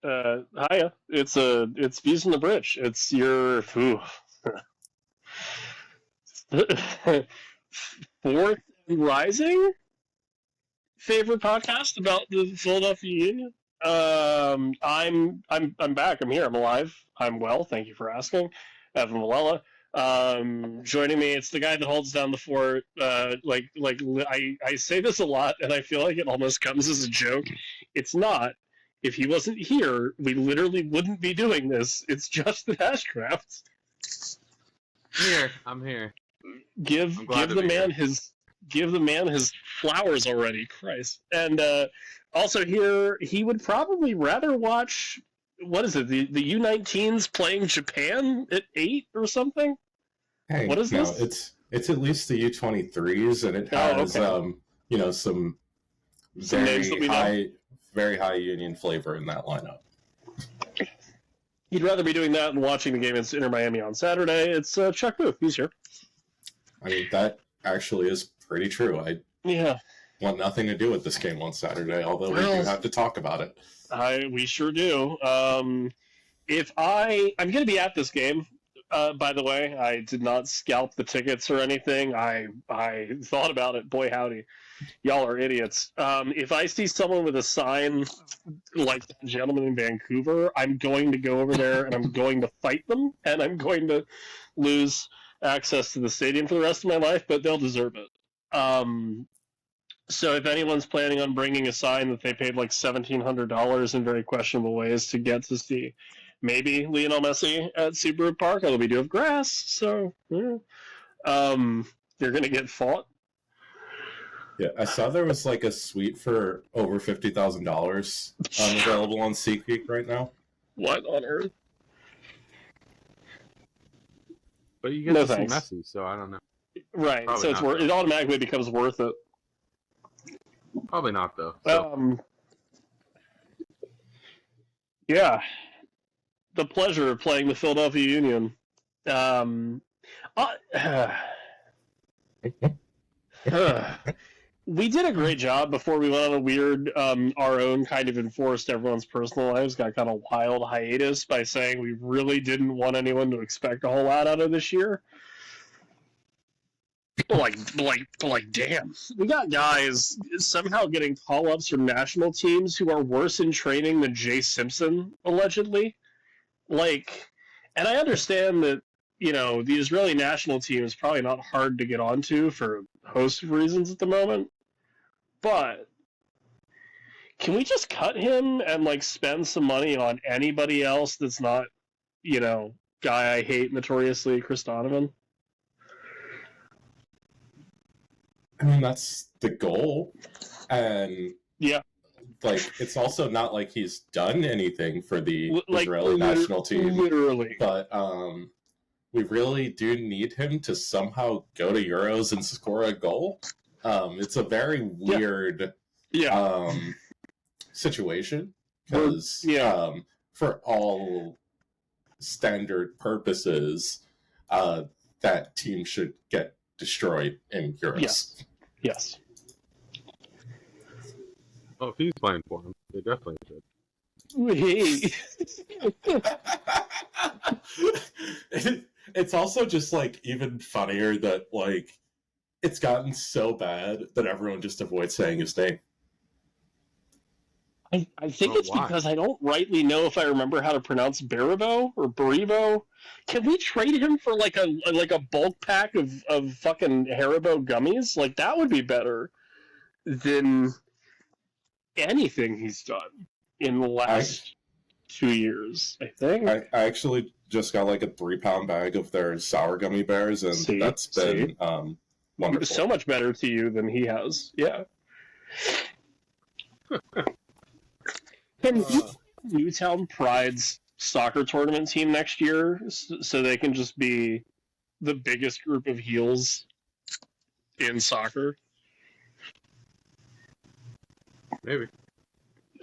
Hiya. It's Views from the Bridge. It's your fourth and rising favorite podcast about the Philadelphia Union. I'm back. I'm here. I'm alive. I'm well. Thank you for asking, Evan Malella. Joining me, it's the guy that holds down the fort. I say this a lot, and I feel like it almost comes as a joke. It's not. If he wasn't here, we literally wouldn't be doing this. It's just the Hashcraft. I'm here. Give the man his flowers already, Christ. And also here, he would probably rather watch, what is it, the U19s playing Japan at 8 or something? Hey, what is this? It's at least the U23s, and it has some very high Union flavor in that lineup. He'd rather be doing that than watching the game against Inter Miami on Saturday. It's Chuck Booth. He's here. I mean, that actually is pretty true. I want nothing to do with this game on Saturday, although we do have to talk about it. We sure do. I'm going to be at this game. By the way, I did not scalp the tickets or anything. I thought about it. Boy, howdy. Y'all are idiots. If I see someone with a sign like the gentleman in Vancouver, I'm going to go over there and I'm going to fight them, and I'm going to lose access to the stadium for the rest of my life, but they'll deserve it. So if anyone's planning on bringing a sign that they paid like $1,700 in very questionable ways to get to see maybe Lionel Messi at Subaru Park, it'll be due of grass, so you're going to get fought. Yeah, I saw there was like a suite for over $50,000 available on SeatGeek right now. What on earth? But you get to see Messi, so I don't know. Right, probably so it automatically becomes worth it. Probably not, though. So. Yeah. The pleasure of playing the Philadelphia Union. We did a great job before we went on a weird, our own kind of enforced everyone's personal lives, got kind of wild hiatus by saying we really didn't want anyone to expect a whole lot out of this year. Like, damn. We got guys somehow getting call-ups from national teams who are worse in training than Jay Simpson, allegedly. And I understand that, the Israeli national team is probably not hard to get onto for a host of reasons at the moment. But can we just cut him and, spend some money on anybody else that's not, guy I hate notoriously, Chris Donovan? I mean, that's the goal. And yeah. It's also not like he's done anything for the Israeli national team. Literally. But we really do need him to somehow go to Euros and score a goal. It's a very weird situation. Because for all standard purposes, that team should get destroyed in Euros. Yes. Oh, if he's playing for him, they definitely should. It's also just even funnier that it's gotten so bad that everyone just avoids saying his name. I think it's because I don't rightly know if I remember how to pronounce Barivo or Barivo. Can we trade him for a bulk pack of fucking Haribo gummies? That would be better than anything he's done in the last 2 years, I think. I actually just got a 3-pound bag of their sour gummy bears, and that's been wonderful. So much better to you than he has. Yeah. Can Newtown Pride's soccer tournament team next year so they can just be the biggest group of heels in soccer? Maybe.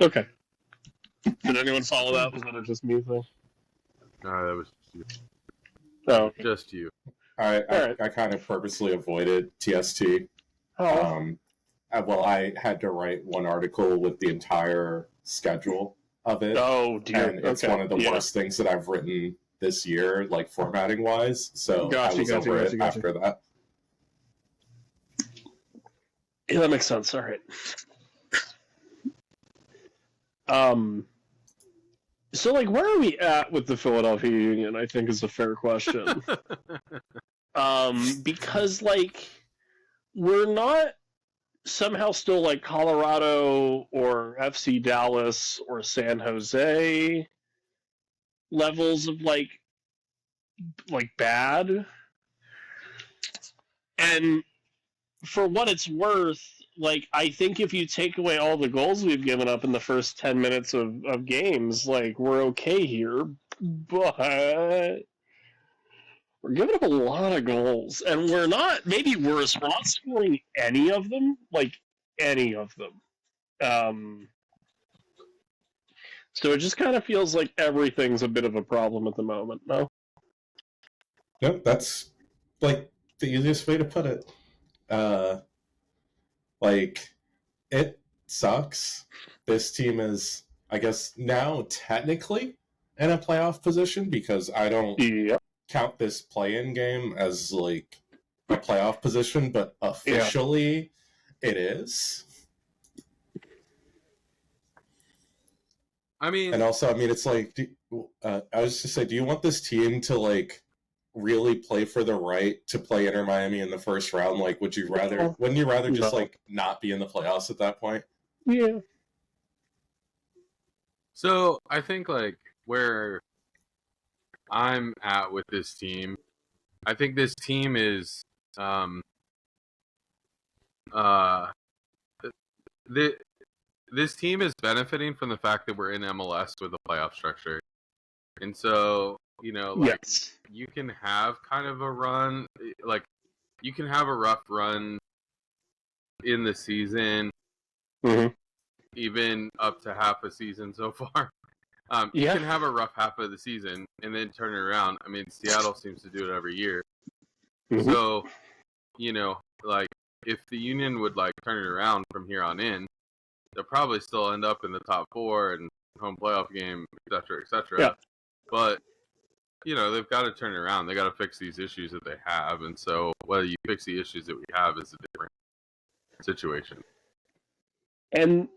Okay. Did anyone follow that? Was that just me thing? No, that was just you. Oh, okay. Just you. I kind of purposely avoided TST. Oh. I had to write one article with the entire schedule of it. Oh, dear. And it's one of the worst things that I've written this year, like formatting wise. So I was over it after that. Yeah, that makes sense. All right. So, like, where are we at with the Philadelphia Union, I think is a fair question. Because, like, we're not somehow still like Colorado or FC Dallas or San Jose levels of, like bad. And for what it's worth, like, I think if you take away all the goals we've given up in the first 10 minutes of games, like, we're okay here, but we're giving up a lot of goals, and we're not, maybe worse, we're not scoring any of them, like, any of them. So it just kind of feels like everything's a bit of a problem at the moment, no? Nope, that's, like, the easiest way to put it. Like, it sucks. This team is, I guess, now technically in a playoff position because I don't count this play-in game as, like, a playoff position, but officially it is. I mean... And also, I mean, it's like, I was just say, do you want this team to, like, really play for the right to play Inter Miami in the first round? Like, wouldn't you rather just like not be in the playoffs at that point? Yeah. So I think like where I'm at with this team, I think this team is this team is benefiting from the fact that we're in MLS with a playoff structure. And so, you know, like, you can have kind of a run, like, you can have a rough run in the season, even up to half a season so far. You can have a rough half of the season and then turn it around. I mean, Seattle seems to do it every year. So, you know, like, if the Union would, like, turn it around from here on in, they'll probably still end up in the top 4 and home playoff game, et cetera, et cetera. Yeah. But, you know, they've got to turn it around. They got to fix these issues that they have. And so whether you fix the issues that we have is a different situation. And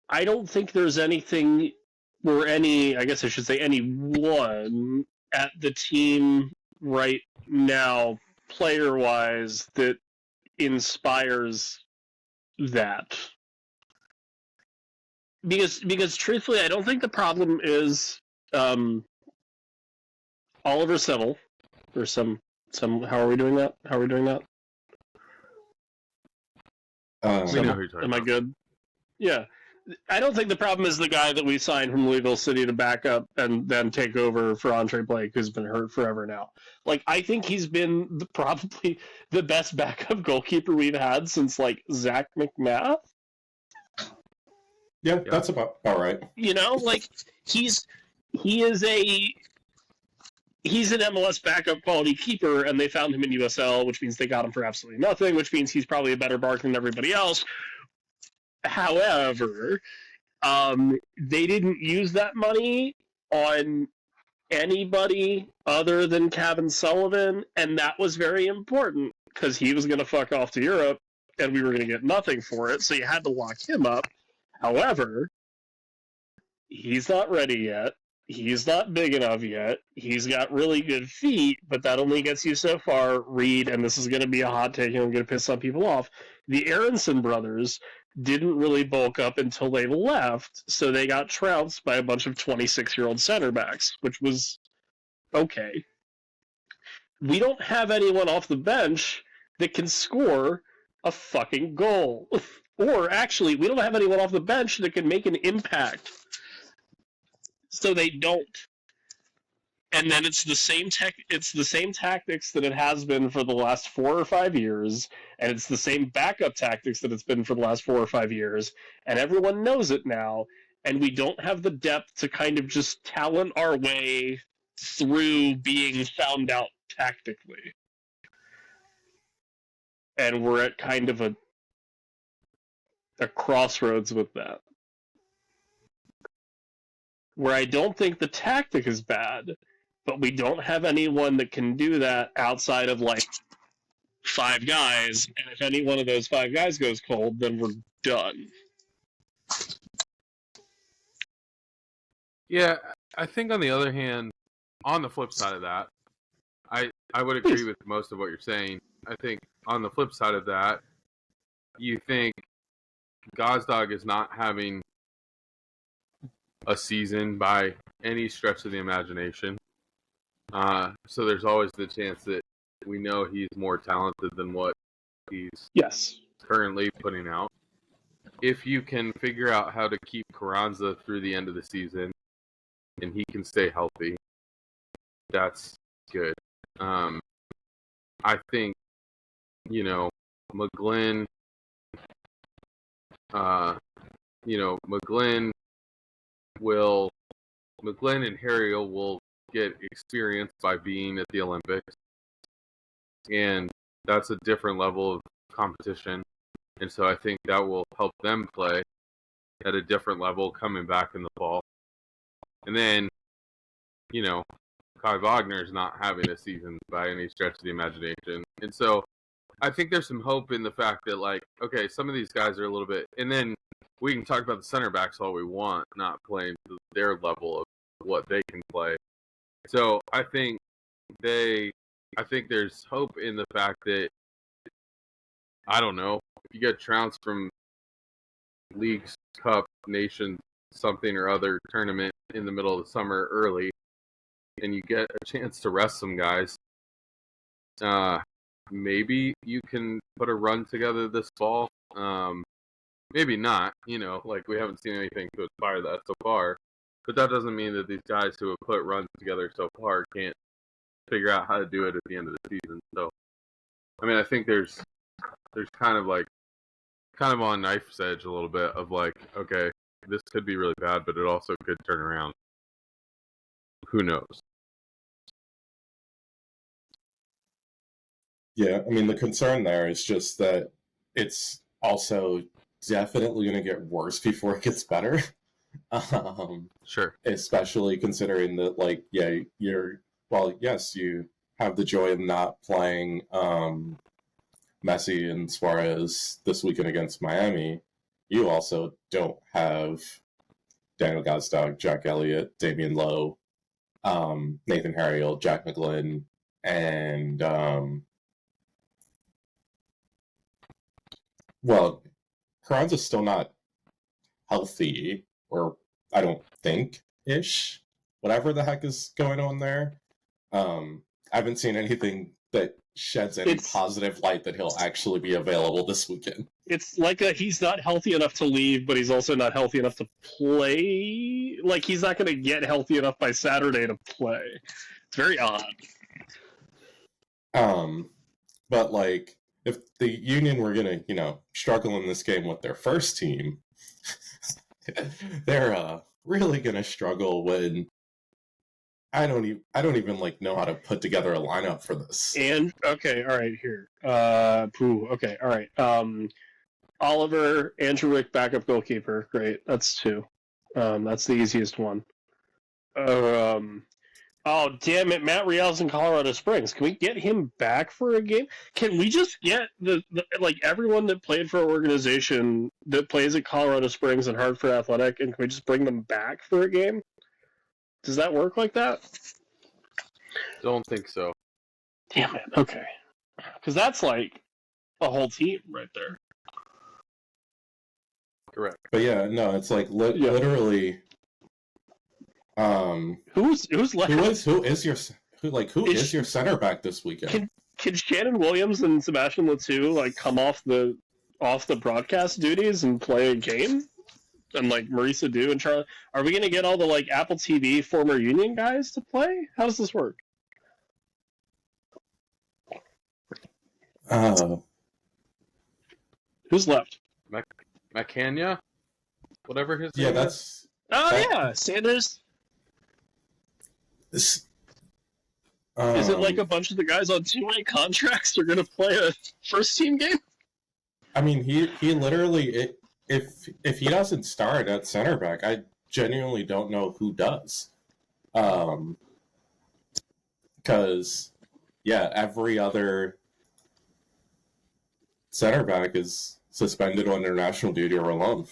I don't think there's anything or I guess I should say anyone at the team right now, player-wise, that inspires that. Because truthfully, I don't think the problem is Oliver Seville, or some. How are we doing that? We know who you're talking am about. I good? Yeah. I don't think the problem is the guy that we signed from Louisville City to back up and then take over for Andre Blake, who's been hurt forever now. Like, I think he's been probably the best backup goalkeeper we've had since, like, Zach McMath. Yeah, that's about right. You know, like, he's an MLS backup quality keeper, and they found him in USL, which means they got him for absolutely nothing, which means he's probably a better bark than everybody else. However, they didn't use that money on anybody other than Kevin Sullivan, and that was very important because he was going to fuck off to Europe, and we were going to get nothing for it, so you had to lock him up. However, he's not ready yet. He's not big enough yet. He's got really good feet, but that only gets you so far. Reed, and this is going to be a hot take, and I'm going to piss some people off. The Aronson brothers didn't really bulk up until they left, so they got trounced by a bunch of 26-year-old center backs, which was okay. We don't have anyone off the bench that can score a fucking goal. Or, actually, we don't have anyone off the bench that can make an impact. So they don't. And then it's the same tactics that it has been for the last 4 or 5 years, and it's the same backup tactics that it's been for the last 4 or 5 years, and everyone knows it now, and we don't have the depth to kind of just talent our way through being found out tactically. And we're at kind of a crossroads with that. where I don't think the tactic is bad, but we don't have anyone that can do that outside of like 5 guys, and if any one of those 5 guys goes cold, then we're done. Yeah, I think on the other hand, on the flip side of that, I would agree with most of what you're saying. I think on the flip side of that, you think Gazdag is not having a season by any stretch of the imagination. So there's always the chance that we know he's more talented than what he's currently putting out. If you can figure out how to keep Carranza through the end of the season and he can stay healthy, that's good. I think, McGlynn, McGlynn and Harriel will get experience by being at the Olympics. And that's a different level of competition. And so I think that will help them play at a different level coming back in the fall. And then, Kai Wagner is not having a season by any stretch of the imagination. And so I think there's some hope in the fact that, like, okay, some of these guys are a little bit, and then we can talk about the center backs all we want, not playing to their level of what they can play. So I think there's hope in the fact that, I don't know, if you get trounced from Leagues Cup, Nation, something or other tournament in the middle of the summer early, and you get a chance to rest some guys, maybe you can put a run together this fall. Maybe not, like we haven't seen anything to inspire that so far. But that doesn't mean that these guys who have put runs together so far can't figure out how to do it at the end of the season. So, I think there's kind of on knife's edge a little bit of like, okay, this could be really bad, but it also could turn around. Who knows? Yeah, the concern there is just that it's also definitely going to get worse before it gets better. Sure. Especially considering that, yes, you have the joy of not playing Messi and Suarez this weekend against Miami. You also don't have Daniel Gazdag, Jack Elliott, Damian Lowe, Nathan Harriel, Jack McGlynn, and Carranza's still not healthy, or I don't think ish. Whatever the heck is going on there. I haven't seen anything that sheds any positive light that he'll actually be available this weekend. It's like he's not healthy enough to leave, but he's also not healthy enough to play. Like, he's not going to get healthy enough by Saturday to play. It's very odd. But if the Union were going to, struggle in this game with their first team, they're really going to struggle when I don't even know how to put together a lineup for this. And okay, all right, here. Okay, all right. Oliver, Andrew Wick, backup goalkeeper. Great, that's 2. That's the easiest one. Oh, damn it, Matt Rial's in Colorado Springs. Can we get him back for a game? Can we just get the everyone that played for our organization that plays at Colorado Springs and Hartford Athletic, and can we just bring them back for a game? Does that work like that? Don't think so. Damn it, okay. Because that's like a whole team right there. Correct. But yeah, no, it's like literally... Who's left? Who is your center back this weekend? Can Shannon Williams and Sebastian Letou come off the broadcast duties and play a game? And Marisa Dew and Charlie, are we gonna get all the Apple TV former Union guys to play? How does this work? Who's left? McCania? Whatever his name is. Yeah, Sanders. Is it a bunch of the guys on 2-way contracts are going to play a first-team game? He literally, if he doesn't start at center back, I genuinely don't know who does. Because, every other center back is suspended on international duty or alone.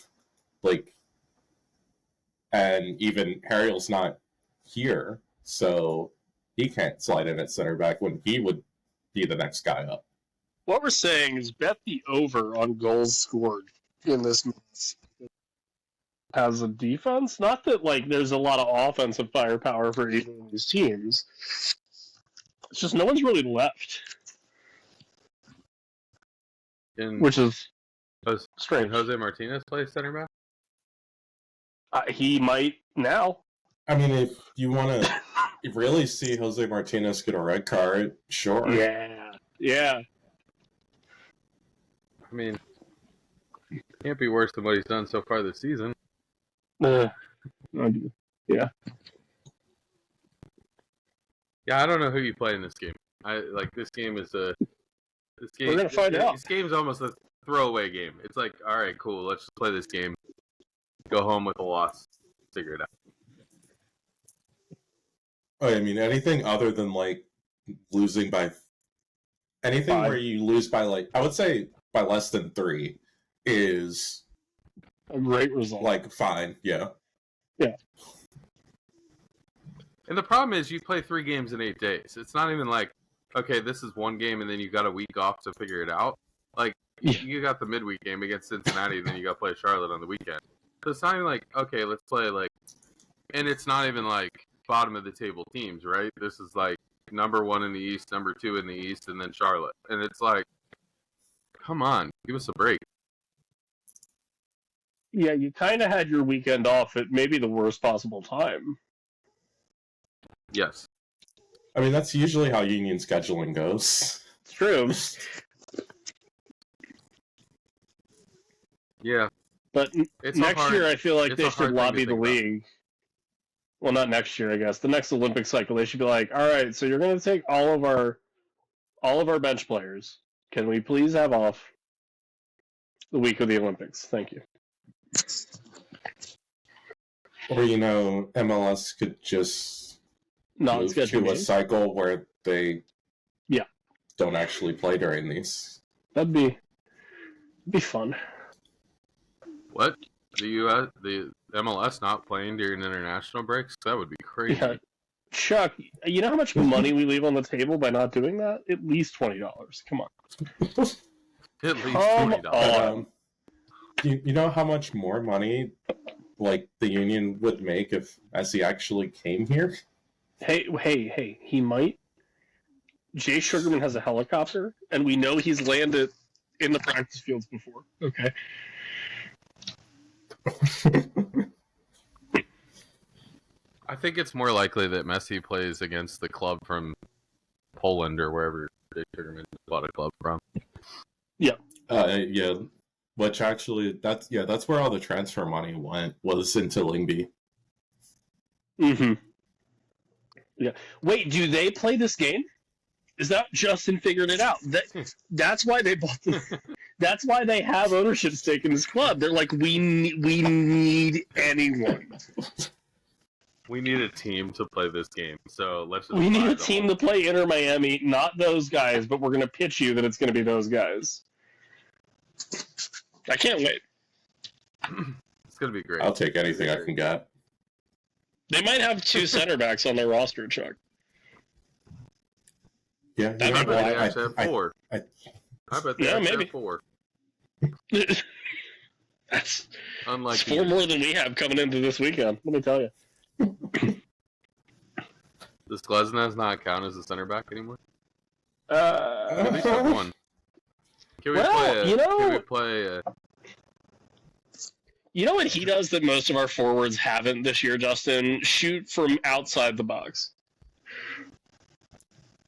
And even Harriel's not here, so he can't slide in at center back when he would be the next guy up. What we're saying is bet the over on goals scored in this match as a defense. Not that there's a lot of offensive firepower for either of these teams. It's just no one's really left, which is strange. Jose Martinez play center back? He might now. I mean, if you want to really see Jose Martinez get a red card, sure. Yeah. I mean, can't be worse than what he's done so far this season. Yeah. Yeah, I don't know who you play in this game. This game is a. This game, we're gonna find out. This game's almost a throwaway game. It's like, all right, cool, let's just play this game. Go home with a loss. Figure it out. Oh, I mean, anything other than losing by anything 5. Where you lose by I would say by less than 3 is a great result. Fine, yeah. Yeah. And the problem is you play 3 games in 8 days. It's not even okay, this is one game and then you got a week off to figure it out. You got the midweek game against Cincinnati and then you got to play Charlotte on the weekend. So it's not even okay, let's play and it's not even bottom of the table teams, right? This is number 1 in the East, number 2 in the East, and then Charlotte. And it's come on, give us a break. Yeah, you kind of had your weekend off at maybe the worst possible time. Yes. I mean, that's usually how union scheduling goes. It's true. Yeah. But next year, I feel like they should lobby the league. Well, not next year, I guess. The next Olympic cycle, they should be all right, so you're going to take all of our bench players. Can we please have off the week of the Olympics? Thank you. Or, MLS could just move to a cycle where they don't actually play during these. That'd be fun. What? The MLS not playing during international breaks? That would be crazy. Yeah. Chuck, you know how much money we leave on the table by not doing that? At least $20. Come on. At least $20. You know how much more money the union would make if SE actually came here? Hey, he might. Jay Sugarman has a helicopter, and we know he's landed in the practice fields before. Okay. I think it's more likely that Messi plays against the club from Poland or wherever Jay Sugarman bought a club from. Yeah. Yeah. Which actually, that's where all the transfer money was into Lyngby. Mm-hmm. Yeah. Wait, do they play this game? Is that Justin figured it out? That's why they bought them. That's why they have ownership stake in this club. They're we need anyone. We need a team to play this game, so let's just... We need a team to play Inter Miami, not those guys, but we're going to pitch you that it's going to be those guys. I can't wait. It's going to be great. I'll take anything I can get. They might have 2 center backs on their roster, Chuck. Yeah, I bet they actually have 4. I bet they actually have 4. That's unlike 4 more than we have coming into this weekend. Let me tell you. Does Glesnes not count as a center back anymore? At least have 1. Can we play? You know what he does that most of our forwards haven't this year, Justin? Shoot from outside the box.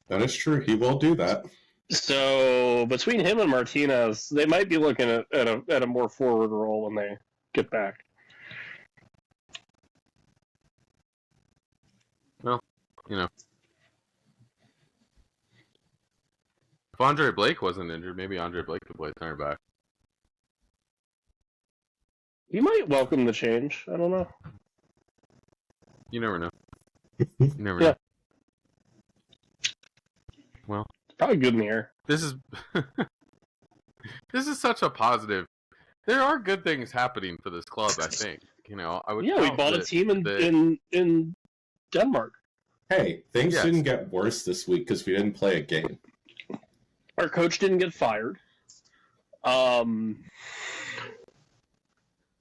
That is true. He will do that. So between him and Martinez, they might be looking at a more forward role when they get back. Well, if Andre Blake wasn't injured, maybe Andre Blake could play center back. He might welcome the change. I don't know. You never know. You never know. Well, probably good in the air. This is this is such a positive. There are good things happening for this club, I think. I would. Yeah, we bought a team in Denmark. Hey, things didn't get worse this week because we didn't play a game. Our coach didn't get fired.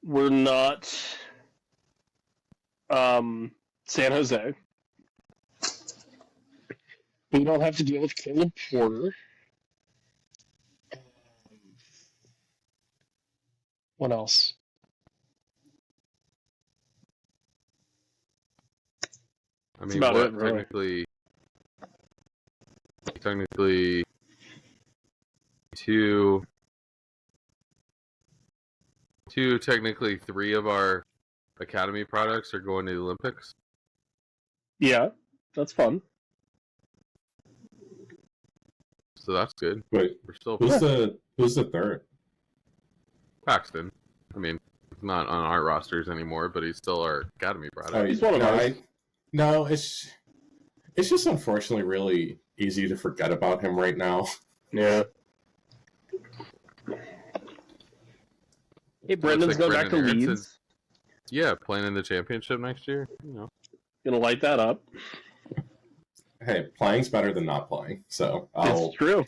We're not San Jose. We don't have to deal with Caleb Porter. What else? I mean, technically, technically three of our academy products are going to the Olympics. Yeah, that's fun. So that's good. Wait, we're still. Who's the third? Paxton. I mean, he's not on our rosters anymore, but he's still our academy product. Oh, he's one of ours. No, it's just unfortunately really easy to forget about him right now. Yeah. Hey, Brendan's going back to Leeds. Yeah, playing in the championship next year. Gonna light that up. Hey, playing's better than not playing, so it's true.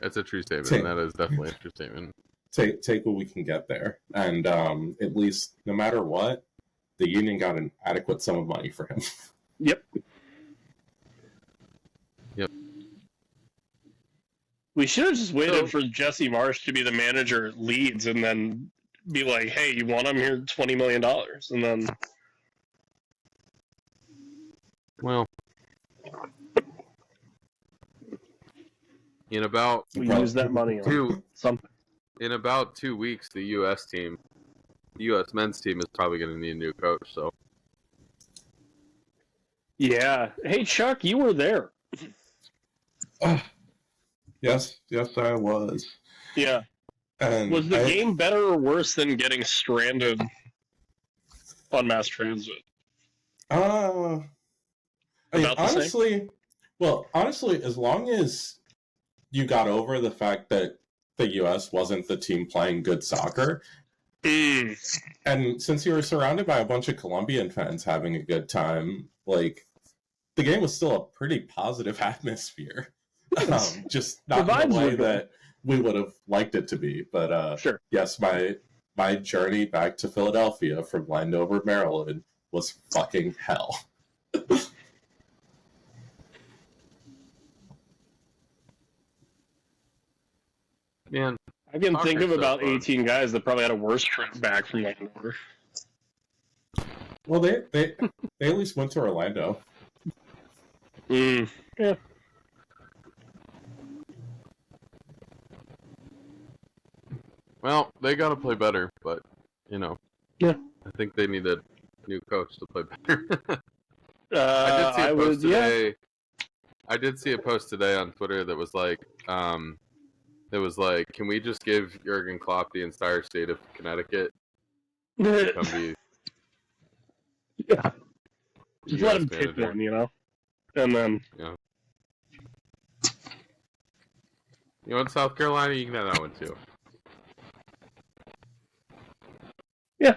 That's a true statement. That is definitely a true statement. Take what we can get there, and at least no matter what, the Union got an adequate sum of money for him. Yep. We should have just waited for Jesse Marsh to be the manager at Leeds and then be like, hey, you want him here $20 million? And then... Well... In about... We use that money on something. In about 2 weeks, the U.S. men's team is probably going to need a new coach, so... Yeah. Hey, Chuck, you were there. Yes, I was. Yeah. And was the game better or worse than getting stranded on mass transit? Honestly, as long as you got over the fact that the U.S. wasn't the team playing good soccer, and since you were surrounded by a bunch of Colombian fans having a good time, like, the game was still a pretty positive atmosphere. Just not in the way that we would have liked it to be. But sure. Yes, my journey back to Philadelphia from Landover, Maryland was fucking hell. Man, I can think of about 18 guys that probably had a worse trip back from Landover. Well, they at least went to Orlando. Yeah. Well, they got to play better, but, Yeah. I think they need a new coach to play better. I did see a post today on Twitter that was like, can we just give Jurgen Klopp the entire state of Connecticut? Yeah. Just let him pick one, And then... Yeah. You want South Carolina? You can have that one, too. Yeah.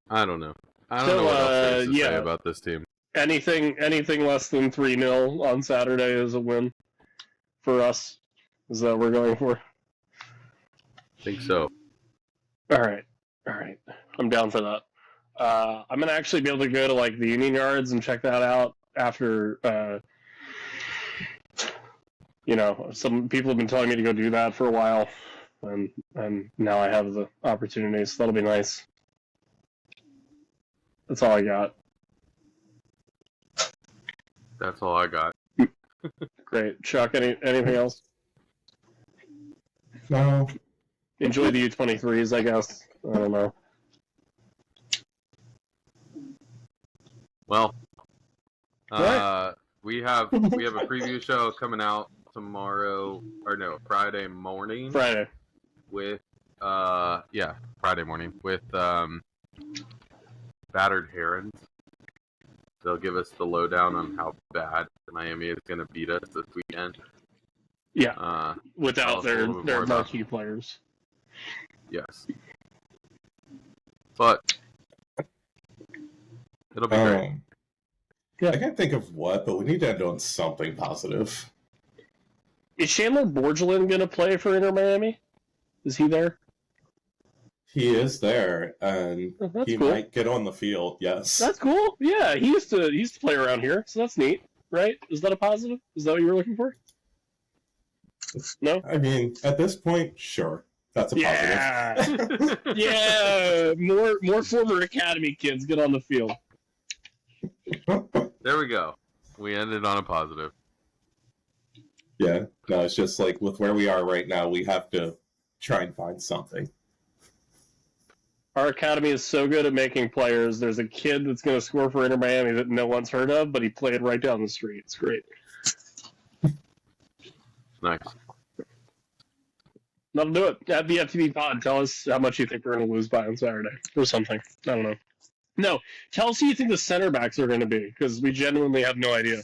I don't know. I don't know what else there is to say about this team. Anything less than 3-0 on Saturday is a win for us. Is that what we're going for? I think so. All right. I'm down for that. I'm going to actually be able to go to the Union Yards and check that out after, some people have been telling me to go do that for a while, and now I have the opportunity, so that'll be nice. That's all I got. That's all I got. Great. Chuck, anything else? No. Enjoy the U23s, I guess. I don't know. Well, we have a preview show coming out tomorrow, or no, Friday morning. Friday. With Friday morning with Battered Herons. They'll give us the lowdown on how bad Miami is going to beat us this weekend. Yeah, without their marquee players. Yes. But it'll be great. I can't think of what, but we need to end on something positive. Is Chandler Borgelin going to play for Inter Miami? Is he there? He is there, and he might get on the field, yes. That's cool. Yeah, he used to play around here, so that's neat, right? Is that a positive? Is that what you were looking for? No? I mean, at this point, sure. That's a positive. Yeah, more former Academy kids get on the field. There we go. We ended on a positive. Yeah, no, it's just like with where we are right now, we have to try and find something. Our academy is so good at making players. There's a kid that's going to score for Inter Miami that no one's heard of, but he played right down the street. It's great. Nice. That'll do it. At the FTV pod, tell us how much you think we're going to lose by on Saturday or something. I don't know. No, tell us who you think the center backs are going to be, because we genuinely have no idea.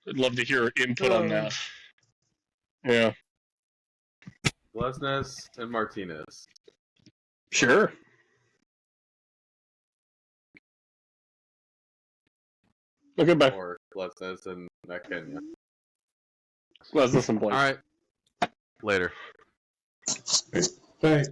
I'd love to hear input on that. Yeah. Lesnes and Martinez. Sure. Okay, bye. Or Lesnes and Kenya. Lesnes and Blake. All right. Later. Bye.